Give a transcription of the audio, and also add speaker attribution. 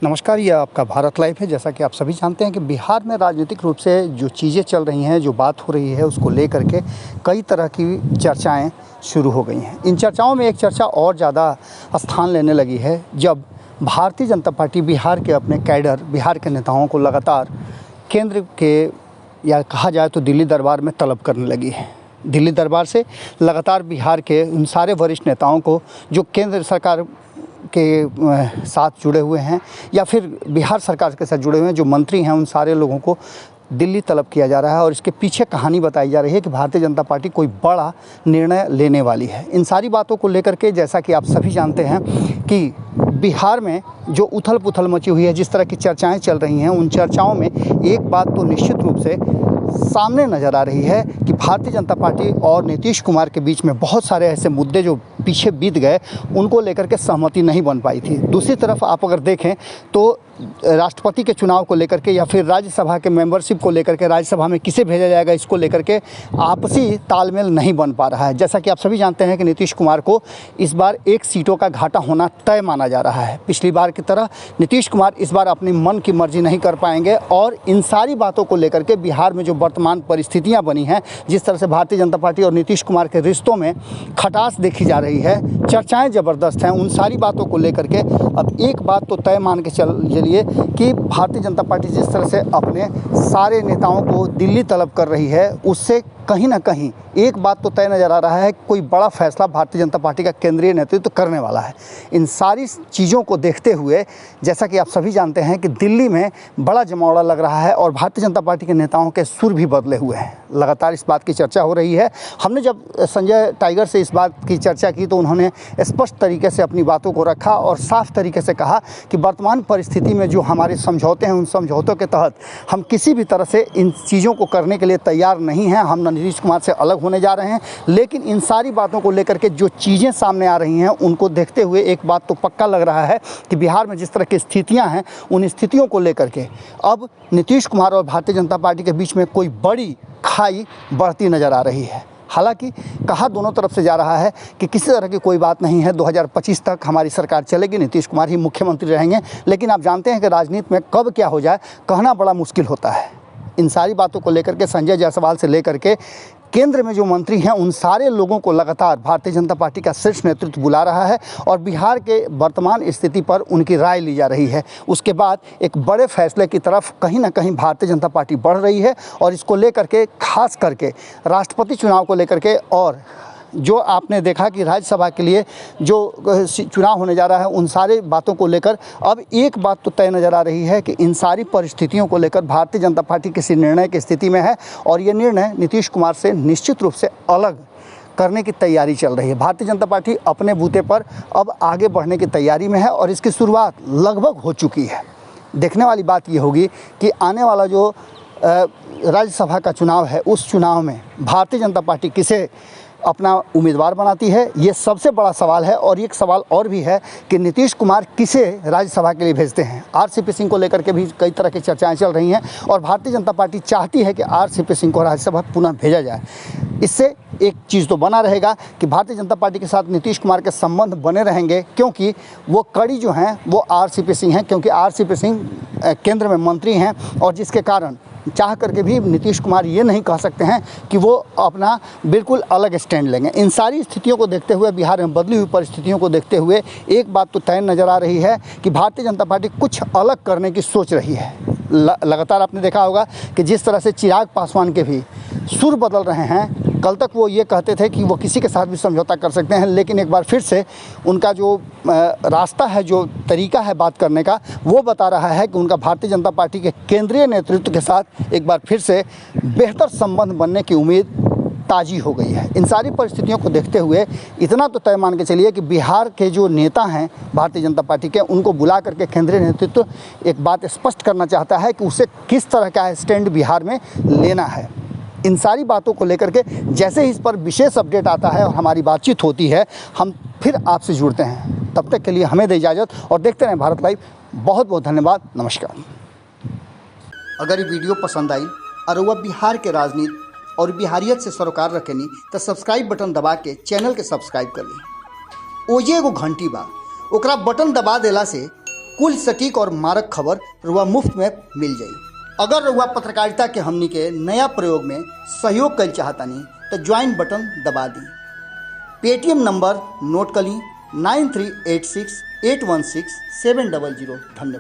Speaker 1: नमस्कार, ये आपका भारत लाइव है। जैसा कि आप सभी जानते हैं कि बिहार में राजनीतिक रूप से जो चीज़ें चल रही हैं, जो बात हो रही है, उसको लेकर के कई तरह की चर्चाएं शुरू हो गई हैं। इन चर्चाओं में एक चर्चा और ज़्यादा स्थान लेने लगी है जब भारतीय जनता पार्टी बिहार के अपने कैडर, बिहार के नेताओं को लगातार केंद्र के या कहा जाए तो दिल्ली दरबार में तलब करने लगी है। दिल्ली दरबार से लगातार बिहार के उन सारे वरिष्ठ नेताओं को जो केंद्र सरकार के साथ जुड़े हुए हैं या फिर बिहार सरकार के साथ जुड़े हुए हैं, जो मंत्री हैं, उन सारे लोगों को दिल्ली तलब किया जा रहा है। और इसके पीछे कहानी बताई जा रही है कि भारतीय जनता पार्टी कोई बड़ा निर्णय लेने वाली है। इन सारी बातों को लेकर के जैसा कि आप सभी जानते हैं कि बिहार में जो उथल पुथल मची हुई है, जिस तरह की चर्चाएं चल रही हैं, उन चर्चाओं में एक बात तो निश्चित रूप से सामने नज़र आ रही है कि भारतीय जनता पार्टी और नीतीश कुमार के बीच में बहुत सारे ऐसे मुद्दे जो पीछे बीत गए, उनको लेकर के सहमति नहीं बन पाई थी। दूसरी तरफ आप अगर देखें तो राष्ट्रपति के चुनाव को लेकर के या फिर राज्यसभा के मेंबरशिप को लेकर के, राज्यसभा में किसे भेजा जाएगा, इसको लेकर के आपसी तालमेल नहीं बन पा रहा है। जैसा कि आप सभी जानते हैं कि नीतीश कुमार को इस बार 1 सीटों का घाटा होना तय माना जा रहा है। पिछली बार की तरह नीतीश कुमार इस बार अपनी मन की मर्जी नहीं कर पाएंगे। और इन सारी बातों को लेकर के बिहार में जो वर्तमान परिस्थितियाँ बनी हैं, जिस तरह से भारतीय जनता पार्टी और नीतीश कुमार के रिश्तों में खटास देखी जा रही है, चर्चाएँ ज़बरदस्त हैं। उन सारी बातों को लेकर के अब एक बात तो तय मान के चलिए कि भारतीय जनता पार्टी जिस तरह से अपने सारे नेताओं को दिल्ली तलब कर रही है, उससे कहीं ना कहीं एक बात तो तय नज़र आ रहा है, कोई बड़ा फैसला भारतीय जनता पार्टी का केंद्रीय नेतृत्व करने वाला है। इन सारी चीज़ों को देखते हुए जैसा कि आप सभी जानते हैं कि दिल्ली में बड़ा जमावड़ा लग रहा है और भारतीय जनता पार्टी के नेताओं के सुर भी बदले हुए हैं। लगातार इस बात की चर्चा हो रही है। हमने जब संजय टाइगर से इस बात की चर्चा की तो उन्होंने स्पष्ट तरीके से अपनी बातों को रखा और साफ तरीके से कहा कि वर्तमान परिस्थिति में जो हमारे समझौते हैं, उन समझौतों के तहत हम किसी भी तरह से इन चीज़ों को करने के लिए तैयार नहीं हैं। हम नीतीश कुमार से अलग होने जा रहे हैं। लेकिन इन सारी बातों को लेकर के जो चीज़ें सामने आ रही हैं, उनको देखते हुए एक बात तो पक्का लग रहा है कि बिहार में जिस तरह की स्थितियां हैं, उन स्थितियों को लेकर के अब नीतीश कुमार और भारतीय जनता पार्टी के बीच में कोई बड़ी खाई बढ़ती नज़र आ रही है। हालांकि कहा दोनों तरफ से जा रहा है कि किसी तरह की कोई बात नहीं है, 2025 तक हमारी सरकार चलेगी, नीतीश कुमार ही मुख्यमंत्री रहेंगे। लेकिन आप जानते हैं कि राजनीति में कब क्या हो जाए, कहना बड़ा मुश्किल होता है। इन सारी बातों को लेकर के संजय जायसवाल से लेकर के केंद्र में जो मंत्री हैं, उन सारे लोगों को लगातार भारतीय जनता पार्टी का शीर्ष नेतृत्व बुला रहा है और बिहार के वर्तमान स्थिति पर उनकी राय ली जा रही है। उसके बाद एक बड़े फैसले की तरफ कहीं ना कहीं भारतीय जनता पार्टी बढ़ रही है और इसको लेकर के खास करके राष्ट्रपति चुनाव को लेकर के और जो आपने देखा कि राज्यसभा के लिए जो चुनाव होने जा रहा है, उन सारे बातों को लेकर अब एक बात तो तय नज़र आ रही है कि इन सारी परिस्थितियों को लेकर भारतीय जनता पार्टी किसी निर्णय की स्थिति में है और ये निर्णय नीतीश कुमार से निश्चित रूप से अलग करने की तैयारी चल रही है। भारतीय जनता पार्टी अपने बूते पर अब आगे बढ़ने की तैयारी में है और इसकी शुरुआत लगभग हो चुकी है। देखने वाली बात ये होगी कि आने वाला जो राज्यसभा का चुनाव है, उस चुनाव में भारतीय जनता पार्टी किसे अपना उम्मीदवार बनाती है, ये सबसे बड़ा सवाल है। और एक सवाल और भी है कि नीतीश कुमार किसे राज्यसभा के लिए भेजते हैं। आरसीपी सिंह को लेकर के भी कई तरह की चर्चाएं चल रही हैं और भारतीय जनता पार्टी चाहती है कि आरसीपी सिंह को राज्यसभा पुनः भेजा जाए। इससे एक चीज़ तो बना रहेगा कि भारतीय जनता पार्टी के साथ नीतीश कुमार के संबंध बने रहेंगे, क्योंकि वो कड़ी जो हैं वो आरसीपी सिंह हैं, क्योंकि आरसीपी सिंह केंद्र में मंत्री हैं और जिसके कारण चाह करके भी नीतीश कुमार ये नहीं कह सकते हैं कि वो अपना बिल्कुल अलग स्टैंड लेंगे। इन सारी स्थितियों को देखते हुए, बिहार में बदली हुई परिस्थितियों को देखते हुए एक बात तो तय नज़र आ रही है कि भारतीय जनता पार्टी कुछ अलग करने की सोच रही है। लगातार आपने देखा होगा कि जिस तरह से चिराग पासवान के भी सुर बदल रहे हैं। कल तक वो ये कहते थे कि वो किसी के साथ भी समझौता कर सकते हैं, लेकिन एक बार फिर से उनका जो रास्ता है, जो तरीका है बात करने का, वो बता रहा है कि उनका भारतीय जनता पार्टी के केंद्रीय नेतृत्व के साथ एक बार फिर से बेहतर संबंध बनने की उम्मीद ताज़ी हो गई है। इन सारी परिस्थितियों को देखते हुए इतना तो तय मान के चलिए कि बिहार के जो नेता हैं भारतीय जनता पार्टी के, उनको बुला करके केंद्रीय नेतृत्व एक बात स्पष्ट करना चाहता है कि उसे किस तरह का स्टैंड बिहार में लेना है। इन सारी बातों को लेकर के जैसे ही इस पर विशेष अपडेट आता है और हमारी बातचीत होती है, हम फिर आपसे जुड़ते हैं। तब तक के लिए हमें दे इजाज़त और देखते रहें भारत लाइव। बहुत बहुत धन्यवाद। नमस्कार। अगर ये वीडियो पसंद आई और वह बिहार के राजनीति और बिहारियत से सरोकार रखेनी तो सब्सक्राइब बटन दबा के चैनल के सब्सक्राइब कर ली। ओजे एगो घंटी बा, ओकरा बटन दबा देला से कुल सटीक और मारक खबर रुआ मुफ्त में मिल जाई। अगर रुआ पत्रकारिता के हमनी के नया प्रयोग में सहयोग कर चाहतानी तो ज्वाइन बटन दबा दी। पेटीएम नंबर नोट कर ली 9386816700। धन्यवाद।